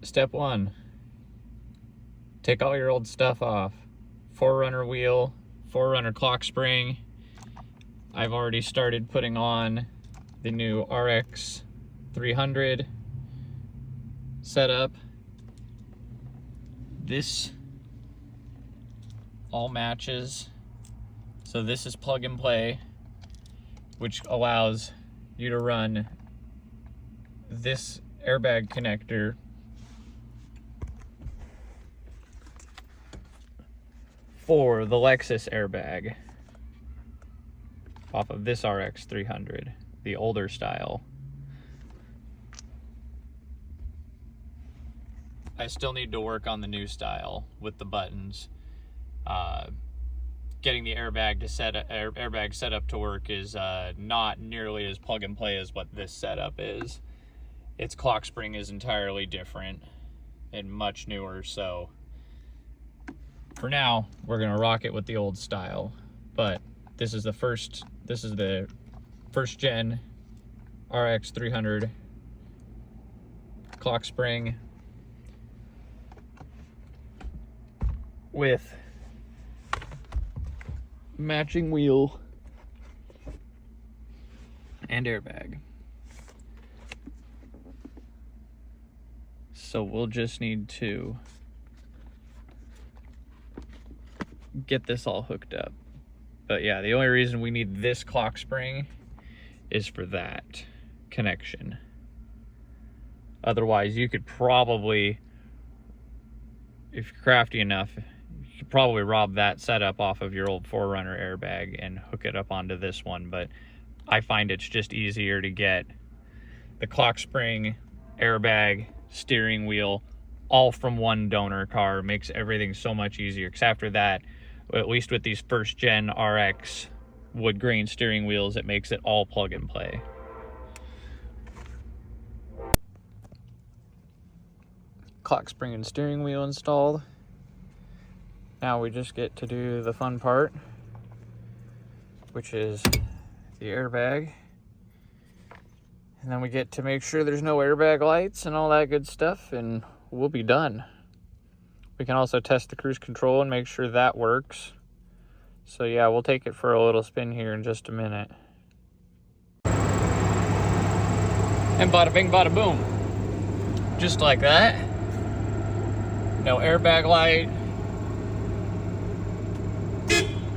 Step 1, take all your old stuff off. 4Runner wheel, 4Runner clock spring. I've already started putting on the new RX300 setup. This all matches. So this is plug and play, which allows you to run this airbag connector for the Lexus airbag off of this RX300, the older style. I still need to work on the new style with the buttons. Getting the airbag set up to work is not nearly as plug and play as what this setup is. Its clock spring is entirely different and much newer, so for now we're gonna rock it with the old style. But this is the first gen RX300 clock spring with matching wheel and airbag. So we'll just need to get this all hooked up. But yeah, the only reason we need this clock spring is for that connection. Otherwise, you could probably, if you're crafty enough, you could probably rob that setup off of your old 4Runner airbag and hook it up onto this one. But I find it's just easier to get the clock spring, airbag, steering wheel all from one donor car. Makes everything so much easier, because after that, at least with these first gen RX Woodgrain steering wheels, it makes it all plug and play. Clock spring and steering wheel installed. Now we just get to do the fun part, which is the airbag. And then we get to make sure there's no airbag lights and all that good stuff, and we'll be done. We can also test the cruise control and make sure that works. So yeah, we'll take it for a little spin here in just a minute. And bada bing, bada boom. Just like that. No airbag light.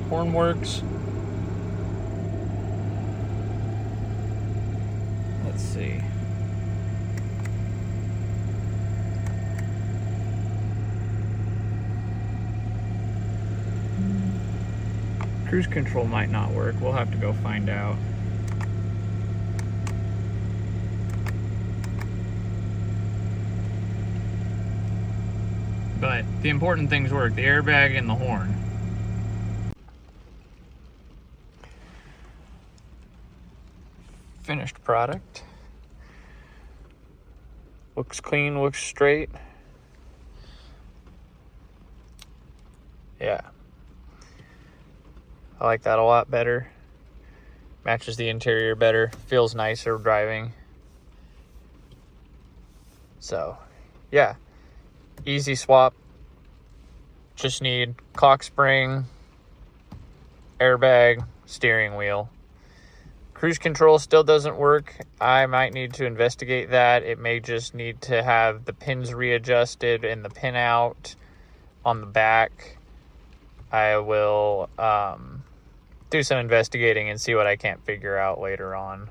Horn works. Let's see. Cruise control might not work. We'll have to go find out. But the important things work, the airbag and the horn. Finished product. Looks clean, looks straight. Yeah. I like that a lot better. Matches the interior better. Feels nicer driving. So, yeah. Easy swap. Just need clock spring, airbag, steering wheel. Cruise control still doesn't work. I might need to investigate that. It may just need to have the pins readjusted and the pinout on the back. I will do some investigating and see what I can't figure out later on.